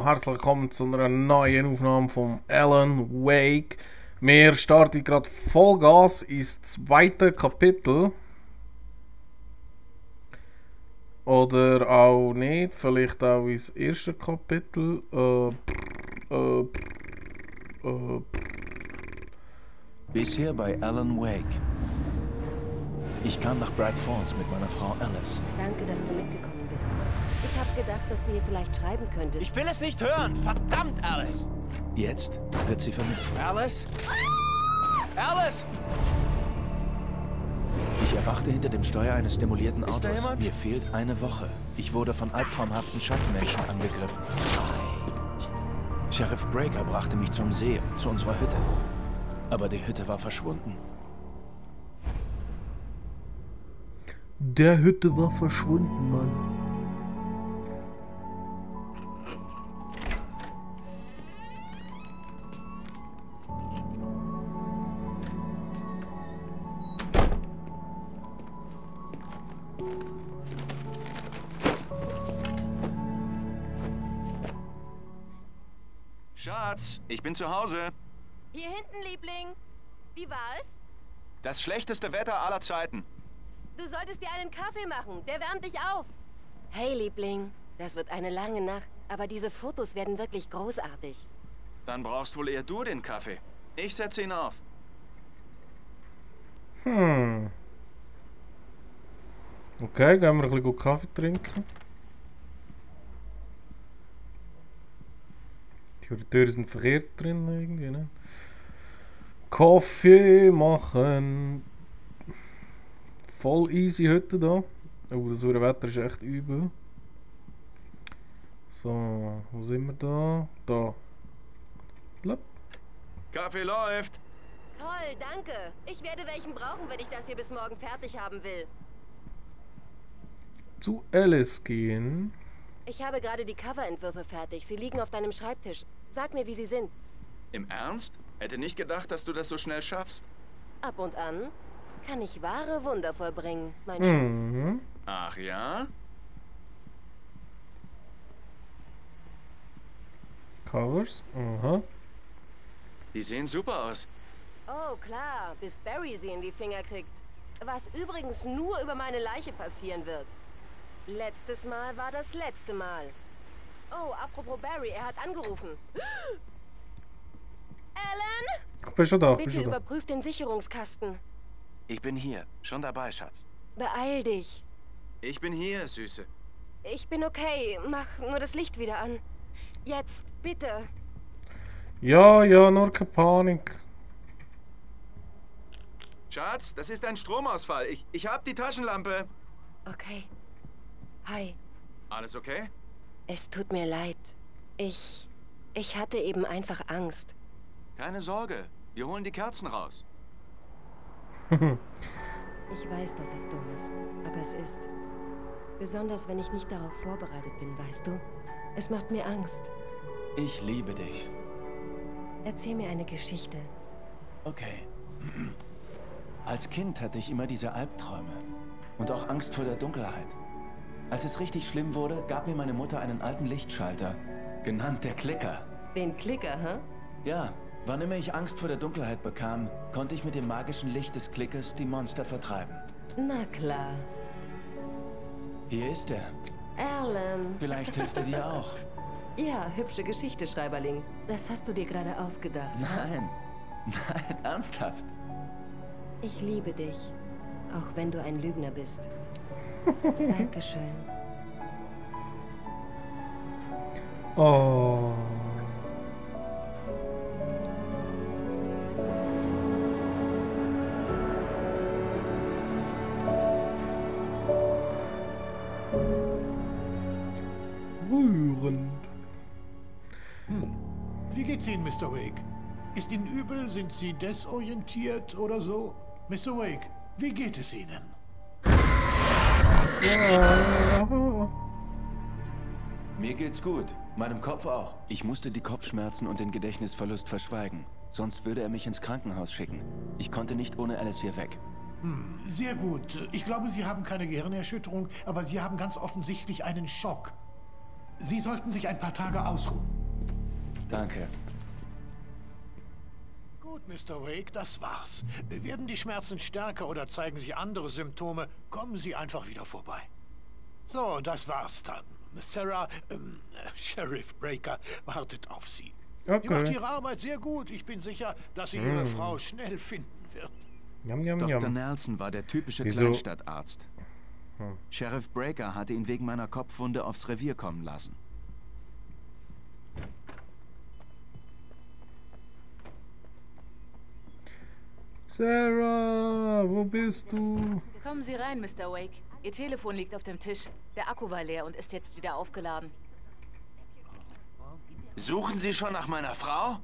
herzlich willkommen zu einer neuen Aufnahme von Alan Wake. Wir starten gerade Vollgas ins zweite Kapitel. Oder auch nicht, vielleicht auch ins erste Kapitel. Bisher bei Alan Wake. Ich kam nach Bright Falls mit meiner Frau Alice. Danke, dass du mitgekommen bist. Ich habe gedacht, dass du ihr vielleicht schreiben könntest. Ich will es nicht hören! Verdammt, Alice! Jetzt wird sie vermisst. Alice? Alice! Ich erwachte hinter dem Steuer eines demolierten Autos. Ist da jemand? Mir fehlt eine Woche. Ich wurde von albtraumhaften Schattenmenschen angegriffen. Sheriff Breaker brachte mich zum See und zu unserer Hütte. Aber die Hütte war verschwunden. Der Hütte war verschwunden, Mann. Schatz, ich bin zu Hause. Hier hinten, Liebling. Wie war es? Das schlechteste Wetter aller Zeiten. Du solltest dir einen Kaffee machen. Der wärmt dich auf. Hey, Liebling. Das wird eine lange Nacht. Aber diese Fotos werden wirklich großartig. Dann brauchst wohl eher du den Kaffee. Ich setze ihn auf. Okay, gehen wir ein bisschen gut Kaffee trinken. Die Türen sind verkehrt drin irgendwie, ne? Kaffee machen. Voll easy heute da. Oh, das Wetter ist echt übel. So, wo sind wir da? Da. Blab. Kaffee läuft. Toll, danke. Ich werde welchen brauchen, wenn ich das hier bis morgen fertig haben will. Zu Alice gehen. Ich habe gerade die Coverentwürfe fertig. Sie liegen auf deinem Schreibtisch. Sag mir, wie sie sind. Im Ernst? Hätte nicht gedacht, dass du das so schnell schaffst. Ab und an kann ich wahre Wunder vollbringen, mein Schatz. Ach ja? Covers. Aha. Die sehen super aus. Oh, klar, bis Barry sie in die Finger kriegt. Was übrigens nur über meine Leiche passieren wird. Letztes Mal war das letzte Mal. Oh, apropos Barry, er hat angerufen. Alan? Ich bin schon da, Bitte überprüf den Sicherungskasten. Ich bin hier. Schon dabei, Schatz. Beeil dich. Ich bin hier, Süße. Ich bin okay. Mach nur das Licht wieder an. Jetzt, bitte. Ja, nur keine Panik. Schatz, das ist ein Stromausfall. Ich hab die Taschenlampe. Okay. Hi. Alles okay? Es tut mir leid. Ich hatte eben einfach Angst. Keine Sorge. Wir holen die Kerzen raus. Ich weiß, dass es dumm ist, aber es ist. Besonders, wenn ich nicht darauf vorbereitet bin, weißt du? Es macht mir Angst. Ich liebe dich. Erzähl mir eine Geschichte. Okay. Als Kind hatte ich immer diese Albträume. Und auch Angst vor der Dunkelheit. Als es richtig schlimm wurde, gab mir meine Mutter einen alten Lichtschalter. Genannt der Klicker. Den Klicker, hä? Ja, wann immer ich Angst vor der Dunkelheit bekam, konnte ich mit dem magischen Licht des Klickers die Monster vertreiben. Na klar. Hier ist er. Alan. Vielleicht hilft er dir auch. Ja, hübsche Geschichte, Schreiberling. Das hast du dir gerade ausgedacht. Nein, ernsthaft. Ich liebe dich, auch wenn du ein Lügner bist. Dankeschön. Oh. Rührend. Wie geht's Ihnen, Mr. Wake? Ist Ihnen übel? Sind Sie desorientiert oder so? Mr. Wake, wie geht es Ihnen? Mir geht's gut. Meinem Kopf auch. Ich musste die Kopfschmerzen und den Gedächtnisverlust verschweigen. Sonst würde er mich ins Krankenhaus schicken. Ich konnte nicht ohne Alice hier weg. Sehr gut. Ich glaube, Sie haben keine Gehirnerschütterung, aber Sie haben ganz offensichtlich einen Schock. Sie sollten sich ein paar Tage ausruhen. Danke. Gut, Mr. Wake, das war's. Werden die Schmerzen stärker oder zeigen Sie andere Symptome, kommen Sie einfach wieder vorbei. So, das war's dann. Sarah, Sheriff Breaker wartet auf Sie. Sie macht Okay. ihre Arbeit sehr gut. Ich bin sicher, dass sie ihre Frau schnell finden wird. Yum, yum, Dr. yum. Nelson war der typische Wieso? Kleinstadtarzt. Sheriff Breaker hatte ihn wegen meiner Kopfwunde aufs Revier kommen lassen. Sarah, wo bist du? Kommen Sie rein, Mr. Wake. Ihr Telefon liegt auf dem Tisch. Der Akku war leer und ist jetzt wieder aufgeladen. Suchen Sie schon nach meiner Frau?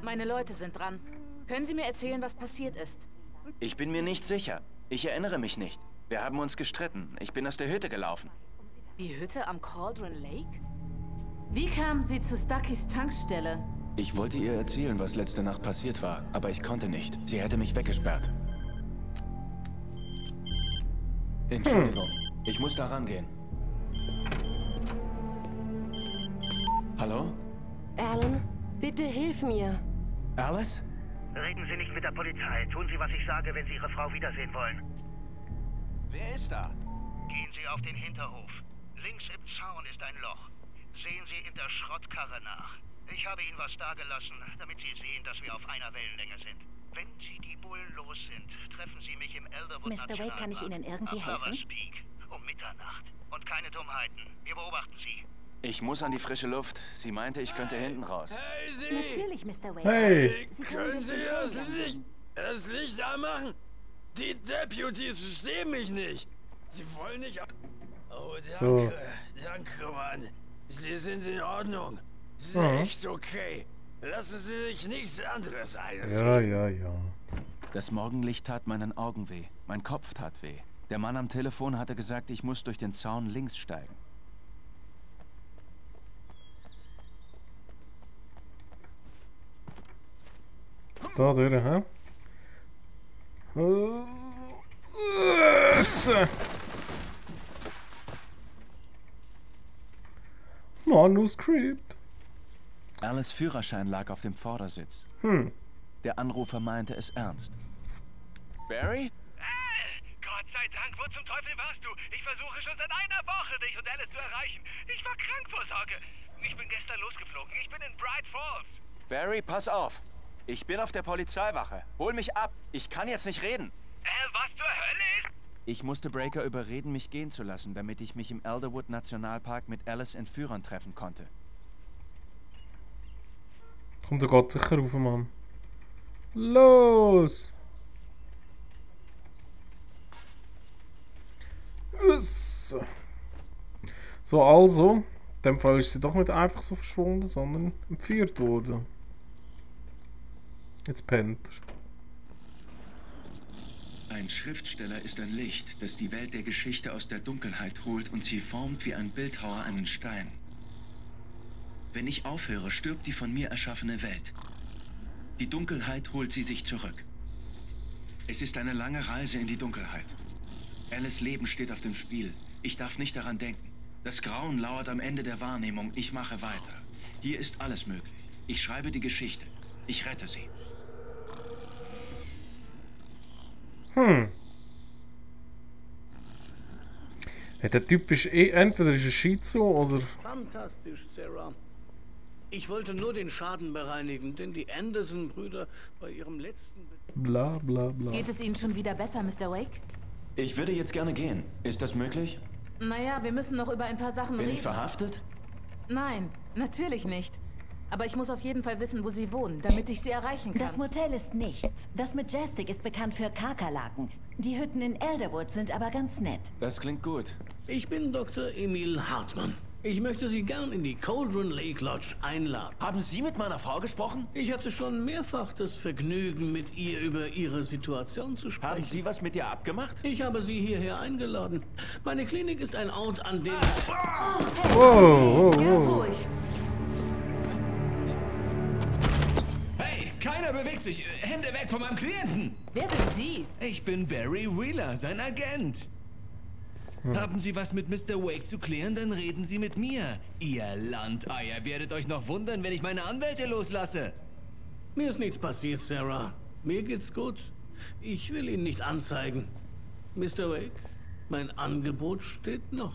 Meine Leute sind dran. Können Sie mir erzählen, was passiert ist? Ich bin mir nicht sicher. Ich erinnere mich nicht. Wir haben uns gestritten. Ich bin aus der Hütte gelaufen. Die Hütte am Cauldron Lake? Wie kamen Sie zu Stuckys Tankstelle? Ich wollte ihr erzählen, was letzte Nacht passiert war, aber ich konnte nicht. Sie hätte mich weggesperrt. Entschuldigung, ich muss da rangehen. Hallo? Alan, bitte hilf mir. Alice? Reden Sie nicht mit der Polizei. Tun Sie, was ich sage, wenn Sie Ihre Frau wiedersehen wollen. Wer ist da? Gehen Sie auf den Hinterhof. Links im Zaun ist ein Loch. Sehen Sie in der Schrottkarre nach. Ich habe Ihnen was dagelassen, damit Sie sehen, dass wir auf einer Wellenlänge sind. Wenn Sie die Bullen los sind, treffen Sie mich im Elderwood Mr. Wake, kann ich Ihnen irgendwie helfen? Lovers Peak um Mitternacht. Und keine Dummheiten. Wir beobachten Sie. Ich muss an die frische Luft. Sie meinte, ich könnte hinten raus. Hey, Sie! Natürlich, Mr. Wake. Hey! Können Sie das Licht anmachen? Die Deputies verstehen mich nicht. Sie wollen nicht... Oh, danke. So. Danke, Mann. Sie sind in Ordnung. Sie sind Mhm. echt okay. Lassen Sie sich nichts anderes ein. Ja. Das Morgenlicht tat meinen Augen weh. Mein Kopf tat weh. Der Mann am Telefon hatte gesagt, ich muss durch den Zaun links steigen. Da durch, hä? Manuskript. Alice' Führerschein lag auf dem Vordersitz. Der Anrufer meinte es ernst. Barry? Gott sei Dank, wo zum Teufel warst du? Ich versuche schon seit einer Woche, dich und Alice zu erreichen. Ich war krank vor Sorge. Ich bin gestern losgeflogen. Ich bin in Bright Falls. Barry, pass auf. Ich bin auf der Polizeiwache. Hol mich ab. Ich kann jetzt nicht reden. Was zur Hölle ist... Ich musste Breaker überreden, mich gehen zu lassen, damit ich mich im Elderwood Nationalpark mit Alice Entführern treffen konnte. Komm, der geht sicher rauf, Mann. Los! So, also. In dem Fall ist sie doch nicht einfach so verschwunden, sondern entführt worden. Jetzt pennt er. Ein Schriftsteller ist ein Licht, das die Welt der Geschichte aus der Dunkelheit holt und sie formt wie ein Bildhauer einen Stein. Wenn ich aufhöre, stirbt die von mir erschaffene Welt. Die Dunkelheit holt sie sich zurück. Es ist eine lange Reise in die Dunkelheit. Alice' Leben steht auf dem Spiel. Ich darf nicht daran denken. Das Grauen lauert am Ende der Wahrnehmung. Ich mache weiter. Hier ist alles möglich. Ich schreibe die Geschichte. Ich rette sie. Ja, der Typ ist entweder ist er Schizo oder... Fantastisch, Sarah. Ich wollte nur den Schaden bereinigen, denn die Anderson-Brüder bei ihrem letzten... Bla bla bla. Geht es Ihnen schon wieder besser, Mr. Wake? Ich würde jetzt gerne gehen. Ist das möglich? Naja, wir müssen noch über ein paar Sachen Bin reden. ich verhaftet? Nein, natürlich nicht. Aber ich muss auf jeden Fall wissen, wo Sie wohnen, damit ich Sie erreichen kann. Das Motel ist nichts. Das Majestic ist bekannt für Kakerlaken. Die Hütten in Elderwood sind aber ganz nett. Das klingt gut. Ich bin Dr. Emil Hartmann. Ich möchte Sie gern in die Cauldron Lake Lodge einladen. Haben Sie mit meiner Frau gesprochen? Ich hatte schon mehrfach das Vergnügen, mit ihr über Ihre Situation zu sprechen. Haben Sie was mit ihr abgemacht? Ich habe Sie hierher eingeladen. Meine Klinik ist ein Ort, an dem... Wow, Ganz ruhig. Hey, keiner bewegt sich. Hände weg von meinem Klienten. Wer sind Sie? Ich bin Barry Wheeler, sein Agent. Haben Sie was mit Mr. Wake zu klären, dann reden Sie mit mir. Ihr Landeier werdet euch noch wundern, wenn ich meine Anwälte loslasse. Mir ist nichts passiert, Sarah. Mir geht's gut. Ich will ihn nicht anzeigen. Mr. Wake, mein Angebot steht noch.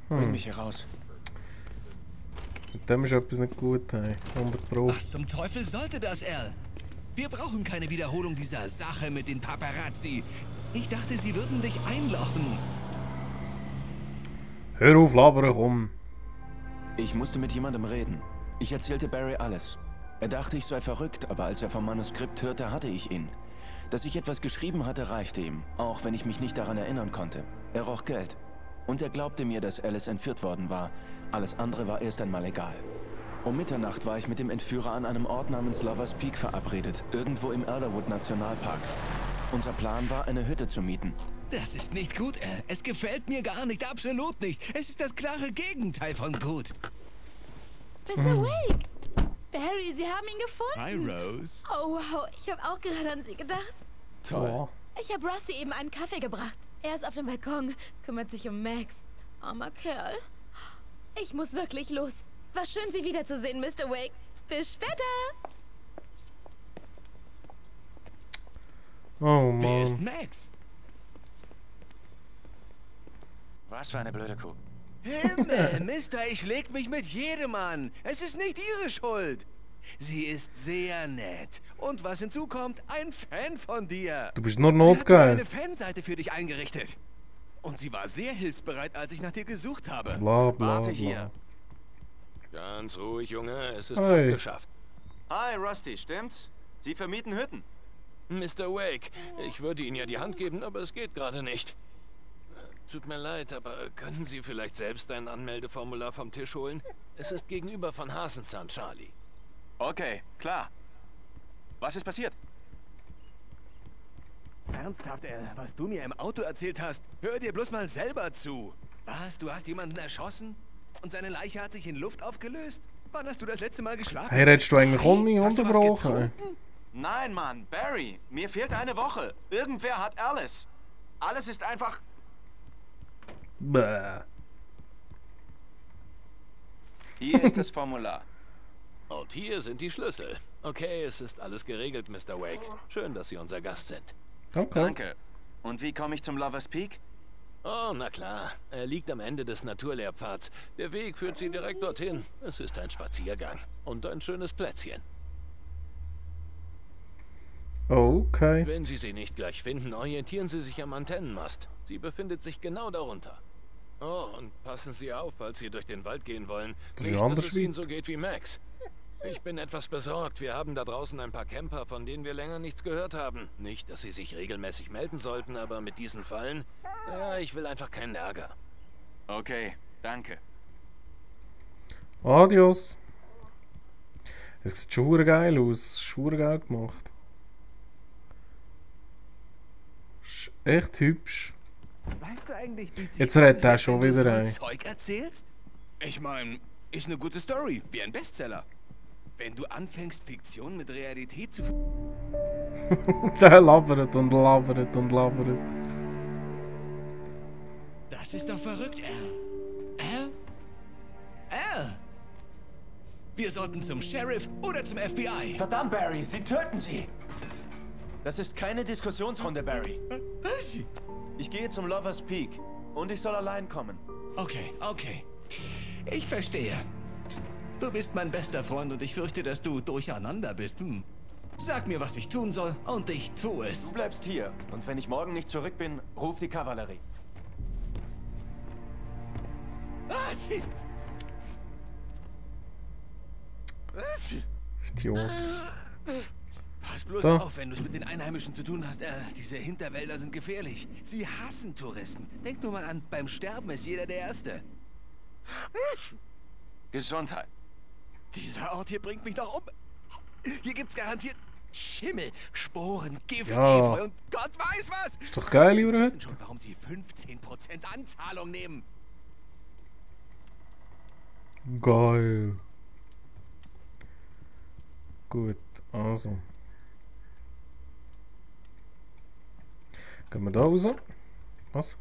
Bring mich hier raus. Mit dem ist etwas nicht gut, hey. 100 Pro. Was zum Teufel sollte das, Al? Wir brauchen keine Wiederholung dieser Sache mit den Paparazzi. Ich dachte, sie würden dich einlochen. Hör auf, labern, komm. Ich musste mit jemandem reden. Ich erzählte Barry alles. Er dachte, ich sei verrückt, aber als er vom Manuskript hörte, hatte ich ihn. Dass ich etwas geschrieben hatte, reichte ihm, auch wenn ich mich nicht daran erinnern konnte. Er roch Geld. Und er glaubte mir, dass Alice entführt worden war. Alles andere war erst einmal egal. Um Mitternacht war ich mit dem Entführer an einem Ort namens Lovers Peak verabredet, irgendwo im Elderwood Nationalpark. Unser Plan war, eine Hütte zu mieten. Das ist nicht gut, Al. Es gefällt mir gar nicht, absolut nicht. Es ist das klare Gegenteil von gut. Mr. Wake! Barry, Sie haben ihn gefunden. Hi, Rose. Oh, wow. Ich habe auch gerade an Sie gedacht. Toll. Ich habe Rusty eben einen Kaffee gebracht. Er ist auf dem Balkon, kümmert sich um Max. Armer Kerl. Ich muss wirklich los. War schön, Sie wiederzusehen, Mr. Wake. Bis später. Oh Mann. Wer ist Max? Was für eine blöde Kuh. Himmel, Mister, ich leg mich mit jedem an. Es ist nicht Ihre Schuld. Sie ist sehr nett. Und was hinzukommt, ein Fan von dir. Du bist nur Sie hat sogar notgeil. eine Fanseite für dich eingerichtet. Und sie war sehr hilfsbereit, als ich nach dir gesucht habe. Bla bla Warte bla. hier. Ganz ruhig, Junge. Es ist Hey. fast geschafft. Hi, Rusty, stimmt's? Sie vermieten Hütten. Mr. Wake, ich würde Ihnen ja die Hand geben, aber es geht gerade nicht. Tut mir leid, aber könnten Sie vielleicht selbst ein Anmeldeformular vom Tisch holen? Es ist gegenüber von Hasenzahn, Charlie. Okay, klar. Was ist passiert? Ernsthaft, Al, was du mir im Auto erzählt hast, hör dir bloß mal selber zu. Was, du hast jemanden erschossen? Und seine Leiche hat sich in Luft aufgelöst? Wann hast du das letzte Mal geschlafen? Hey, redest du eigentlich auch nicht Hast du was unterbrochen? getrunken? Nein, Mann, Barry. Mir fehlt eine Woche. Irgendwer hat Alice. Alles ist einfach... Bäh. Hier ist das Formular. Und hier sind die Schlüssel. Okay, es ist alles geregelt, Mr. Wake. Schön, dass Sie unser Gast sind. Okay. Danke. Und wie komme ich zum Lovers Peak? Oh, na klar. Er liegt am Ende des Naturlehrpfads. Der Weg führt Sie direkt dorthin. Es ist ein Spaziergang. Und ein schönes Plätzchen. Okay. Wenn Sie sie nicht gleich finden, orientieren Sie sich am Antennenmast. Sie befindet sich genau darunter. Oh, und passen Sie auf, falls Sie durch den Wald gehen wollen. Das ist Nicht, ja dass es anders Ihnen so geht wie Max. Ich bin etwas besorgt. Wir haben da draußen ein paar Camper, von denen wir länger nichts gehört haben. Nicht, dass Sie sich regelmäßig melden sollten, aber mit diesen Fallen... Naja, ich will einfach keinen Ärger. Okay, danke. Adios. Es sieht schon geil aus. Schon geil gemacht. Ist echt hübsch. Weißt du eigentlich, wie Jetzt redet er schon wenn du wieder so ein. Zeug erzählst? Ich meine, ist eine gute Story, wie ein Bestseller. Wenn du anfängst, Fiktion mit Realität zu... Der labert und labert und labert. Das ist doch verrückt, Al. Al? Wir sollten zum Sheriff oder zum FBI. Verdammt, Barry, sie töten sie! Das ist keine Diskussionsrunde, Barry. Was? Ich gehe zum Lovers Peak und ich soll allein kommen. Okay, okay. Ich verstehe. Du bist mein bester Freund und ich fürchte, dass du durcheinander bist. Sag mir, was ich tun soll und ich tue es. Du bleibst hier und wenn ich morgen nicht zurück bin, ruf die Kavallerie. Was? Was? Idiot. Pass bloß Da. auf, wenn du es mit den Einheimischen zu tun hast. Diese Hinterwälder sind gefährlich. Sie hassen Touristen. Denk nur mal an, beim Sterben ist jeder der Erste. Gesundheit. Dieser Ort hier bringt mich doch um. Hier gibt's garantiert Schimmel, Sporen, Gift, Ja. Efeu und Gott weiß was. Ist doch geil, lieber Wir Hütte. wissen schon, warum sie 15% Anzahlung nehmen. Geil. Gut, also. Gehen wir da raus. Was?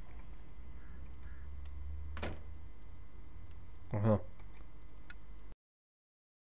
Aha.